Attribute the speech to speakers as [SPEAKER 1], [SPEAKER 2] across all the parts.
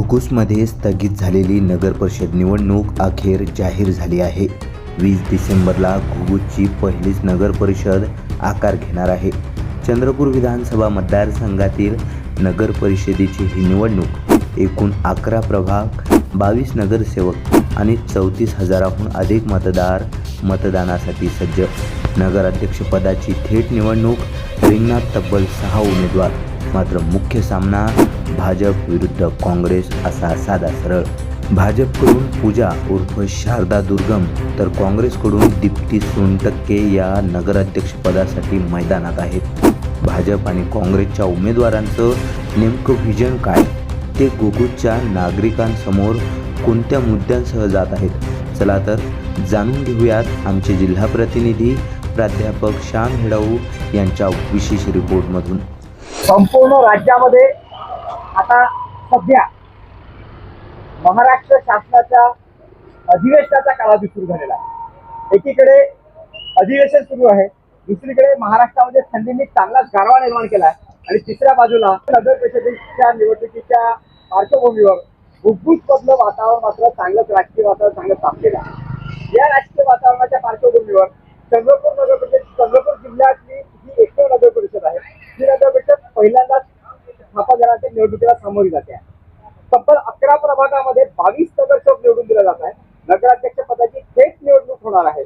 [SPEAKER 1] घुगुसमध्ये स्थगित झालेली नगर परिषद निवडणूक अखेर जाहीर झाली आहे। 20 डिसेंबरला घुगुसची पहिलीच नगर परिषद आकार घेणार आहे। चंद्रपूर विधानसभा मतदारसंघातील नगर परिषदेची ही निवडणूक एकूण 11 प्रभाग, 22 नगरसेवक आणि 34,000हून अधिक मतदार मतदानासाठी सज्ज। नगराध्यक्षपदाची थेट निवडणूक रिंगणात तब्बल 6 उमेदवार। मात्र मुख्य सामना भाजप विरुद्ध काँग्रेस असा साधा सरळ। भाजपकडून पूजा उर्फ शारदा दुर्गम तर काँग्रेसकडून दीप्ती सोनटक्के या नगराध्यक्षपदासाठी मैदानात आहेत। भाजप आणि काँग्रेसच्या उमेदवारांचं नेमकं व्हिजन काय, ते घुगुसच्या नागरिकांसमोर कोणत्या मुद्द्यांसह जात आहेत, चला तर जाणून घेऊयात आमचे जिल्हा प्रतिनिधी प्राध्यापक श्याम हेडाऊ यांच्या विशेष रिपोर्टमधून।
[SPEAKER 2] संपूर्ण राज्यामध्ये आता सध्या महाराष्ट्र शासनाच्या अधिवेशनाचा कालावधी सुरू झालेला आहे। एकीकडे अधिवेशन सुरू आहे, दुसरीकडे महाराष्ट्रामध्ये थंडीने चांगलाच गारवा निर्माण केला आहे आणि तिसऱ्या बाजूला नगर परिषदेच्या निवडणुकीच्या पार्श्वभूमीवर घुगुसमधलं वातावरण मात्र चांगलंच राजकीय वातावरण चांगलं तापलेलं आहे। या राजकीय वातावरणाच्या पार्श्वभूमीवर चंद्रपूर जिल्ह्यातली ही एकमेव नगर परिषद आहे। ही नगर परिषद पहिल्यांदाच स्थापन झाल्याच्या निवडणुकीला सामोरी जाते आहे। तब्बल 11 प्रभागामध्ये 22 नगरसेवक निवडून दिला जात आहे। नगराध्यक्ष पदाची थेट निवडणूक होणार आहे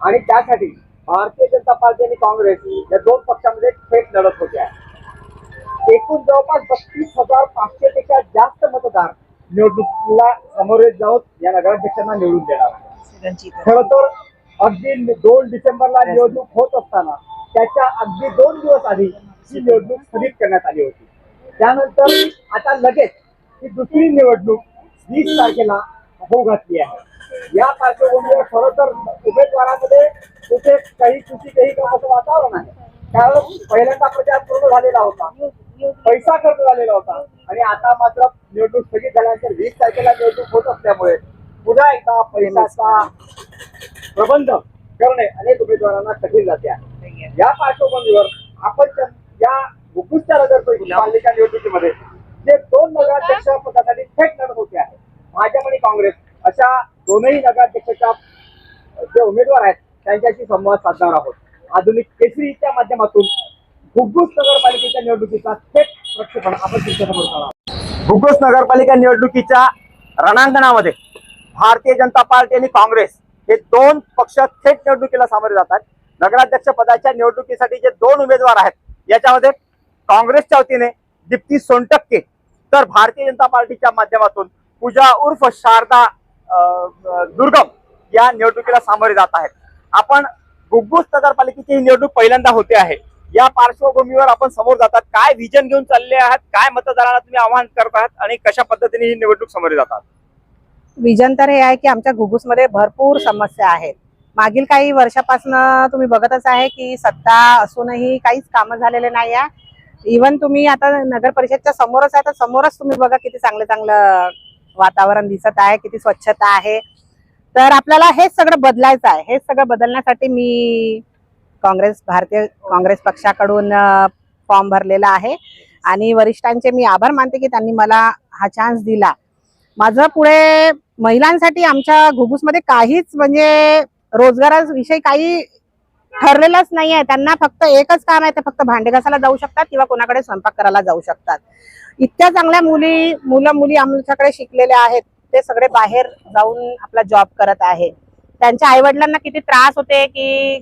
[SPEAKER 2] आणि त्यासाठी भारतीय जनता पार्टी आणि काँग्रेस या दोन पक्षांमध्ये थेट लढत होते आहे। एकूण जवळपास 32,500 पेक्षा जास्त मतदार निवडणुकीला सामोरे जाऊन या नगराध्यक्षांना निवडून देणार आहे। खरं तर अगदी 2 डिसेंबरला निवडणूक होत असताना त्याच्या अगदी 2 दिवस आधी ही निवडणूक स्थगित करण्यात आली होती। त्यानंतर आता लगेच ही दुसरी निवडणूक 20 तारखेला होऊ घातली आहे। या पार्श्वभूमीवर खरं तर उमेदवारांमध्ये कुठे काही असं वातावरण आहे, कारण पहिल्यांदा प्रचार पूर्ण झालेला होता, पैसा खर्च झालेला होता आणि आता मात्र निवडणूक स्थगित झाल्यानंतर 20 तारखेला निवडणूक होत असल्यामुळे पुन्हा एकदा पैशाचा प्रबंध करणे अनेक उमेदवारांना कठीण जाते आहे। या पार्श्वभूमीवर आपण या घुगुसच्या नगरपालिका निवडणुकीमध्ये जे 2 नगराध्यक्ष पदासाठी थेट लढत होते आहे, भाजप आणि काँग्रेस अशा दोनही नगराध्यक्षाच्या जे उमेदवार आहेत त्यांच्याशी संवाद साधणार आहोत। आधुनिक केसरीच्या माध्यमातून घुगुस नगरपालिकेच्या निवडणुकीचा थेट प्रक्षेपण आपण तुमच्यासमोर करणार आहोत। घुगुस नगरपालिका निवडणुकीच्या रणांगणामध्ये भारतीय जनता पार्टी आणि काँग्रेस हे 2 पक्ष थेट निवडणुकीला सामोरे जातात। नगराध्यक्ष पदाच्या निवडणुकीसाठी जे 2 उमेदवार आहेत याच्यामध्ये काँग्रेसच्या वतीने दीप्ती सोनटक्के तर भारतीय जनता पार्टीच्या माध्यमातून पूजा उर्फ शारदा दुर्गम या निवडणुकीला सामोरे जात आहेत। आपण घुगुस नगरपालिकेची ही निवडणूक पहिल्यांदा होते आहे, या पार्श्वभूमीवर आपण समोर जातात, काय व्हिजन घेऊन चालले आहात, काय मतदारांना तुम्ही आवाहन करत आहात आणि कशा पद्धतीने ही निवडणूक सामोरे जातात?
[SPEAKER 3] विजन तर हे आहे की आमच्या घुगुसमध्ये भरपूर समस्या आहेत। मागील काही वर्षापासून तुम्ही बघतच आहे की सत्ता असूनही काहीच कामं झालेले नाही आहे। इव्हन तुम्ही आता नगर परिषदच्या समोरच आहे, तर समोरच तुम्ही बघा किती चांगलं वातावरण दिसत आहे, किती स्वच्छता आहे। तर आपल्याला हे सगळं बदलायचं आहे। हे सगळं बदलण्यासाठी मी भारतीय काँग्रेस पक्षाकडून फॉर्म भरलेला आहे आणि वरिष्ठांचे मी आभार मानते की त्यांनी मला हा चान्स दिला। माझं पुढे महिलांसाठी आमच्या घुगुसमध्ये काहीच म्हणजे रोजगाराविषयी काही ठरलेलंच नाही आहे। त्यांना फक्त एकच काम आहे, ते फक्त भांडे घासायला जाऊ शकतात किंवा कोणाकडे स्वयंपाक करायला जाऊ शकतात। इतक्या चांगल्या मुली आमच्याकडे शिकलेल्या आहेत, ते सगळे बाहेर जाऊन आपला जॉब करत आहे। त्यांच्या आईवडिलांना किती त्रास होते की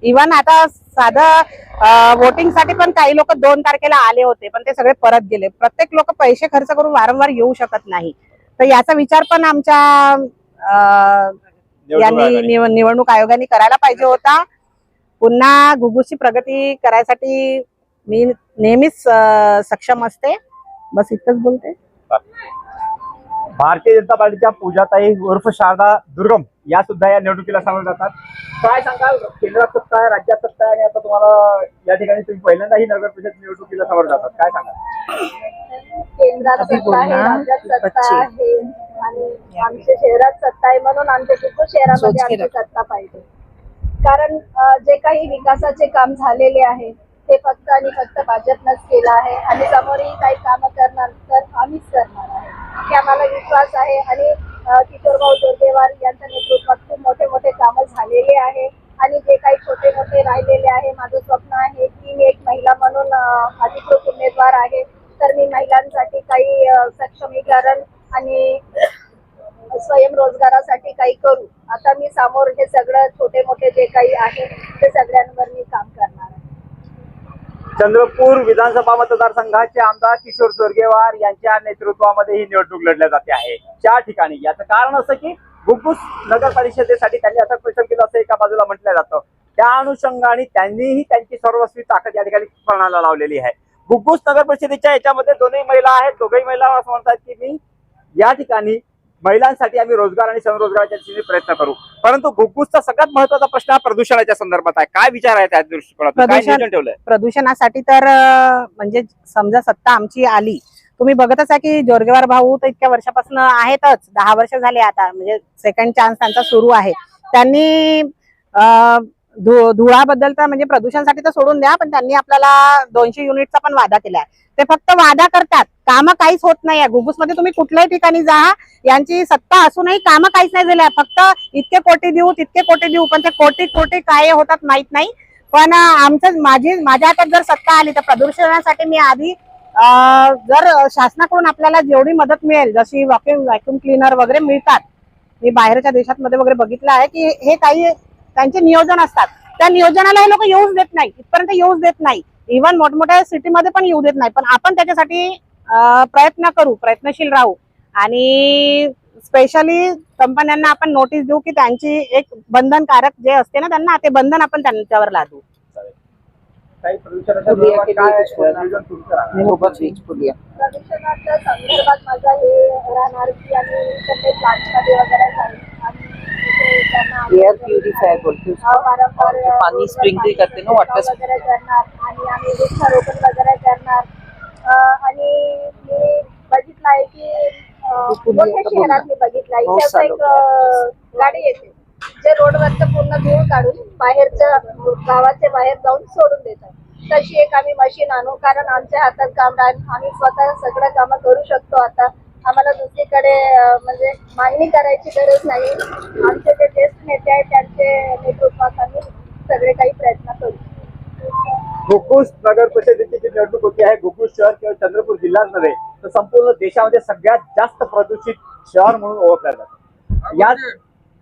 [SPEAKER 3] इव्हन आता साधं वोटिंग साठी पण काही लोक 2 तारखेला आले होते, पण ते सगळे परत गेले। प्रत्येक लोक पैसे खर्च करून वारंवार येऊ शकत नाही, तर याचा विचार पण आमच्या निवडणूक आयोगाने करायला पाहिजे होता। पुन्हा घुगुसची प्रगती करायसाठी मी नेहमीच सक्षम असते। बस इतकंच बोलते।
[SPEAKER 2] भारतीय जनता पार्टीच्या पूजाताई उर्फ शारदा दुर्गम या सुद्धा या निवडणुकीला सामोरे जातात। काय सांगाल, केंद्रात सत्ता आहे, राज्यात सत्ता आहे आणि आता तुम्हाला या ठिकाणी तुम्ही पहिल्यांदा ही नगर परिषद निवडणुकीला सामोरे जातात, काय सांगाल?
[SPEAKER 4] केंद्रात सत्ता आहे, राज्यात सत्ता आहे आणि आमच्या शहरात सत्ता आहे, म्हणून आमच्या घुगुस शहरामध्ये आमची सत्ता पाहिजे। कारण जे काही विकासाचे काम झालेले आहे ते फक्त आणि फक्त भाजपनंच केलं आहे आणि समोरही काही कामं करणार तर आम्हीच करणार आहे की आम्हाला विश्वास आहे. आणि किशोरभाऊ जोरगेवार यांच्या नेतृत्वात खूप मोठे मोठे कामं झालेले आहे आणि जे काही छोटे मोठे राहिलेले आहे. माझं स्वप्न आहे की मी एक महिला म्हणून अधिकृत उमेदवार आहे, तर मी महिलांसाठी काही सक्षमीकरण आणि स्वयंरोजगारासाठी काही करू. आता मी समोर हे सगळं छोटे मोठे जे काही आहे ते सगळ्यांवर मी काम करणार आहे.
[SPEAKER 2] चंद्रपूर विधानसभा मतदारसंघाचे आमदार किशोर जोरगेवार यांच्या नेतृत्वामध्ये ही निवडणूक लढल्या जाते आहे. त्या ठिकाणी याचं कारण असं की घुग्गुस नगर परिषदेसाठी त्यांनी अथक परिश्रम केलं असं एका बाजूला म्हटलं जातं. त्या अनुषंगाने त्यांनीही त्यांची सर्वस्वी ताकद या ठिकाणी पणाला लावलेली आहे. घुग्गुस नगर परिषदेच्या याच्यामध्ये दोन्ही महिला आहेत. दोघही महिला असं म्हणतात की मी या ठिकाणी महिलांसाठी आम्ही रोजगार आणि स्वयंरोजगाराच्या दिशेने प्रयत्न करू. परंतु घुग्गुसचा सगळ्यात महत्वाचा प्रश्न हा प्रदूषणाच्या संदर्भात आहे. काय विचार आहे त्या दृष्टिकोनातून, काय नियोजन ठेवलंय
[SPEAKER 3] प्रदूषणासाठी? तर म्हणजे समजा सत्ता आमची आली, तुम्ही बघतच आहे की जोरगेवार भाऊ तर इतक्या वर्षापासून आहेतच, 10 वर्ष झाले आता, म्हणजे सेकंड चान्स त्यांचा सुरू आहे. त्यांनी धुळाबद्दल तर म्हणजे प्रदूषणासाठी तर सोडून द्या, पण त्यांनी आपल्याला 200 युनिटचा पण वादा केलाय. ते फक्त वादा करतात, कामं काहीच होत नाही आहे. घुग्गुसमध्ये तुम्ही कुठल्याही ठिकाणी जा, यांची सत्ता असूनही कामं काहीच नाही झाल्या. फक्त इतके कोटी देऊ तितके कोटी देऊ, पण ते कोटी कोटी काय होतात माहित नाही. पण माझ्या हातात जर सत्ता आली तर प्रदूषणासाठी मी आधी जर शासनाकडून आपल्याला जेवढी मदत मिळेल, जशी व्हॅक्युम क्लीनर वगैरे मिळतात, मी बाहेरच्या देशांमध्ये वगैरे बघितलं आहे की हे काही त्यांचे नियोजन असतात, त्या नियोजनाला हे लोक येऊच देत नाही, इथपर्यंत येऊच देत नाही. इव्हन मोठमोठ्या सिटीमध्ये पण येऊ देत नाही. पण आपण त्याच्यासाठी प्रयत्न करू, प्रयत्नशील राहू आणि स्पेशली कंपन्यांना आपण नोटीस देऊ की त्यांची एक बंधनकारक जे असते ना त्यांना, ते बंधन आपण त्यांच्यावर लादू.
[SPEAKER 2] काही प्रदूषणाच्या संदर्भात काय नियोजन सुरू करा?
[SPEAKER 4] प्रदूषणाच्या संदर्भात माझा हे राहणार की आम्ही सगळे प्लांटमध्ये वगैरे जाईल आणि तिथे त्यांना
[SPEAKER 5] एयर प्युरिफायर बोलते
[SPEAKER 4] वारंवार
[SPEAKER 5] पाणी स्प्रिंकल करते ना, वॉटर
[SPEAKER 4] वगैरे करणार आणि आम्ही वृक्षारोपण वगैरे करणार. आणि मी बघितलं आहे की मोठ्या शहरात मी बघितलं आहे इथे असं एक गाडी येते जे रोडवरचं पूर्ण धूळ काढून बाहेरच्या गावाच्या बाहेर जाऊन सोडून देतात. तशी एक आम्ही मशीन आणू, कारण आमच्या हातात काम राहील, आम्ही स्वतः सगळं कामं करू शकतो. आता आम्हाला दुसरीकडे म्हणजे मागणी करायची गरज नाही. आमचे जे ज्येष्ठ नेते आहेत त्यांचे नेतृत्वात आम्ही सगळे काही प्रयत्न करू.
[SPEAKER 2] घुग्गुस नगर परिषदेची जी निवडणूक होती आहे, घुग्गुस शहर किंवा चंद्रपूर जिल्ह्यात नव्हे तर संपूर्ण देशामध्ये सगळ्यात जास्त प्रदूषित शहर म्हणून ओळखलं जातं. याच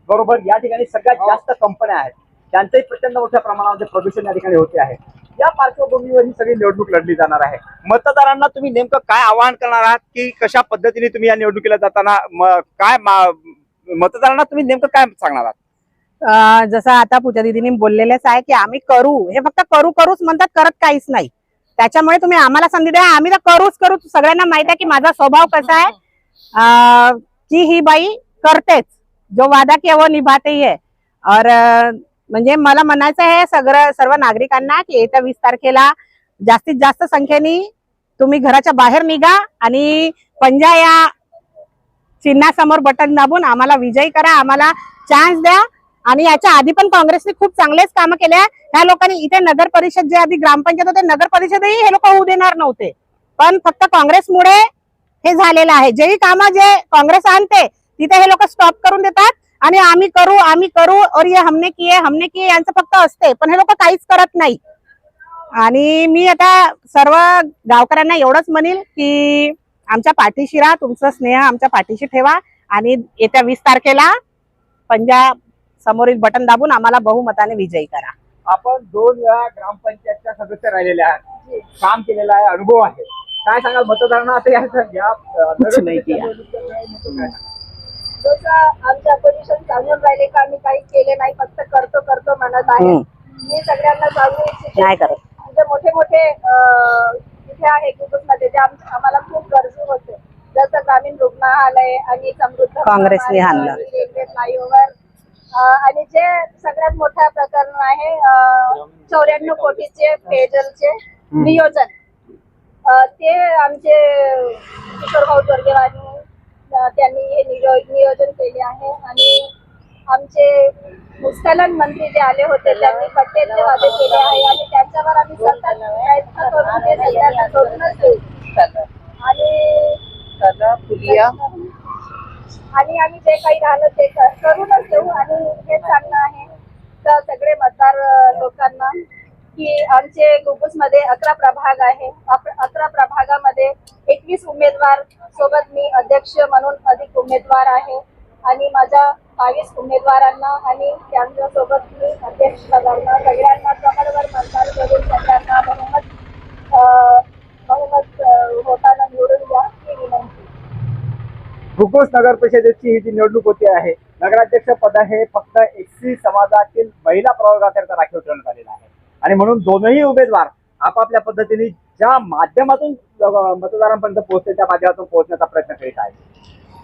[SPEAKER 2] बरोबर या ठिकाणी सगळ्यात जास्त कंपन्या आहेत, त्यांचंही प्रचंड मोठ्या प्रमाणामध्ये प्रदूषण या ठिकाणी होते आहे. या पार्श्वभूमीवर ही सगळी निवडणूक लढली जाणार आहे. मतदारांना तुम्ही नेमकं काय आवाहन करणार आहात की कशा पद्धतीने तुम्ही या निवडणुकीला जाताना मतदारांना तुम्ही नेमकं काय सांगणार आहात?
[SPEAKER 3] जसं आता पूजा दिदीने बोललेलेच आहे की आम्ही करू, हे फक्त करू करूच म्हणतात, करत काहीच नाही. त्याच्यामुळे तुम्ही आम्हाला संधी द्या, आम्ही तर करूच करू. सगळ्यांना माहित आहे की माझा स्वभाव कसा आहे की ही बाई करतेच, जो वादा किया वो निभाते ही है. और म्हणजे मला म्हणायचं आहे सर्व नागरिकांना की येत्या 20 तारखेला जास्तीत जास्त संख्येने तुम्ही घराच्या बाहेर निघा आणि पंजा या चिन्हासमोर बटन दाबून आम्हाला विजयी करा, आम्हाला चान्स द्या. आणि याच्या आधी पण काँग्रेसने खूप चांगलेच कामं केले. ह्या लोकांनी इथे नगर परिषद जे आधी ग्रामपंचायत होते, नगर परिषदही हे लोक होऊ देणार नव्हते, पण फक्त काँग्रेसमुळे हे झालेलं आहे. जेही कामं जे काँग्रेस आणते तिथे हे लोक स्टॉप करून देतात आणि आम्ही करू और ये हमने किए यांचं फक्त असते, पण हे लोक काहीच करत नाही. आणि मी आता सर्व गावकऱ्यांना एवढंच म्हणेल की आमच्या पाठीशी राहा, तुमचं स्नेह आमच्या पाठीशी ठेवा आणि येत्या 20 तारखेला पंजाब समोरील बटन दाबून आम्हाला बहुमताने विजयी करा.
[SPEAKER 2] आपण 2 वेळा ग्रामपंचायतच्या सदस्य राहिलेले आहात, काम केलेला आहे, अनुभव आहे. काय सांगाल मतदारांना आता
[SPEAKER 4] जसं आमच्या अपोजिशन सांगून राहिले का आम्ही काही केले नाही, फक्त करतो म्हणत आहे. मी सगळ्यांना सांगू इच्छिते
[SPEAKER 3] नाही करत.
[SPEAKER 4] म्हणजे मोठे तिथे आहे घुग्गुसमध्ये जे आम्हाला खूप गरजू होते, जसं ग्रामीण रुग्णालय आणि समृद्ध
[SPEAKER 3] काँग्रेसने आणलं.
[SPEAKER 4] रेल्वे फ्लायओव्हर आणि जे सगळ्यात मोठा प्रकरण आहे 94 कोटीचे पेयजलचे नियोजन, ते आमचे किशोरभाऊ जोरगेवार त्यांनी हे नियोजन केले आहे. आणि आमचे भूस्खलन मंत्री जे आले होते त्यांनी कट्टेचे वादे केले आहे आणि त्यांच्यावर आम्ही सतत प्रयत्न करून ते सगळ्यांना सोडूनच देऊ आणि
[SPEAKER 5] पुलिया
[SPEAKER 4] आणि आम्ही जे काही राहिलं ते करूनच देऊ. आणि हे सांगणं आहे तर सगळे मतदार लोकांना की आमचे घुगुसमध्ये 11 प्रभाग आहे. 11 प्रभागामध्ये 21 उमेदवार सोबत मी अध्यक्ष म्हणून अधिक उमेदवार आहे आणि माझ्या 22 उमेदवारांना आणि त्यांच्यासोबत मी अध्यक्ष पदांना सगळ्यांना कमलवर मतदान करून सगळ्यांना बहुमत होताना निवडून द्या ही विनंती.
[SPEAKER 2] घुगुस नगर परिषदेची ही जी निवडणूक होती आहे, नगराध्यक्ष पद हे फक्त एससी समाजातील महिला प्रवर्गाकरिता राखीव ठेवण्यात आलेलं आहे आणि म्हणून दोनही उमेदवार आपापल्या पद्धतीने ज्या माध्यमातून मतदारांपर्यंत पोहोचते त्या माध्यमातून पोहोचण्याचा प्रयत्न करीत आहे.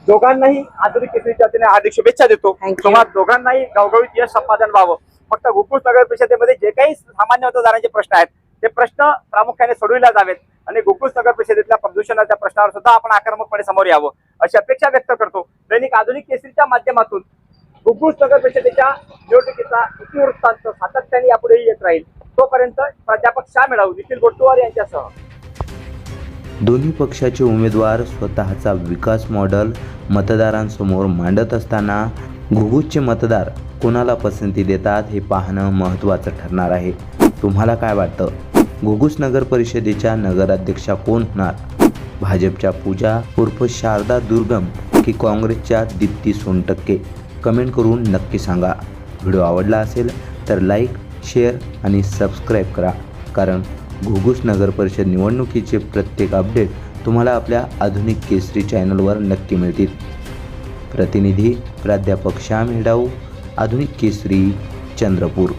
[SPEAKER 2] दोघांनाही आधुनिक केसरीच्या वतीने हार्दिक शुभेच्छा देतो.
[SPEAKER 3] Thank you.
[SPEAKER 2] तुम्हा दोघांनाही घवघवीत यश संपादन व्हावं. फक्त घुगुस नगर परिषदेमध्ये जे काही सामान्य मतदारांचे प्रश्न आहेत ते प्रश्न प्रामुख्याने सोडविले जावेत आणि घुगुस नगर परिषदेतल्या प्रदूषणाच्या प्रश्नावर सुद्धा आपण आक्रमकपणे समोर यावं अशी अपेक्षा व्यक्त करतो. दैनिक आधुनिक केसरीच्या माध्यमातून घुगुस नगर परिषदेच्या निवडणुकीचा इतिवृत्तांत सातत्याने यापुढेही येत राहील. तोपर्यंत प्राध्यापक श्याम मेळाव, निखिल गोटुवार यांच्यासह
[SPEAKER 1] दोन्ही पक्षाचे उमेदवार स्वतःचा विकास मॉडेल मतदारांसमोर मांडत असताना घुगुसचे मतदार कोणाला पसंती देतात हे पाहणं महत्त्वाचं ठरणार आहे. तुम्हाला काय वाटतं? घुगुस नगर परिषदेच्या नगराध्यक्षा कोण होणार? भाजपच्या पूजा उर्फ शारदा दुर्गम की काँग्रेसच्या दीप्ती सोनटक्के? कमेंट करून नक्की सांगा. व्हिडिओ आवडला असेल तर लाईक, शेअर आणि सबस्क्राईब करा, कारण घुगुस नगर परिषद निवडणुकीचे प्रत्येक अपडेट तुम्हाला आपल्या आधुनिक केसरी चॅनलवर नक्की मिळतील. प्रतिनिधी प्राध्यापक श्याम मेळाव, आधुनिक केसरी, चंद्रपूर.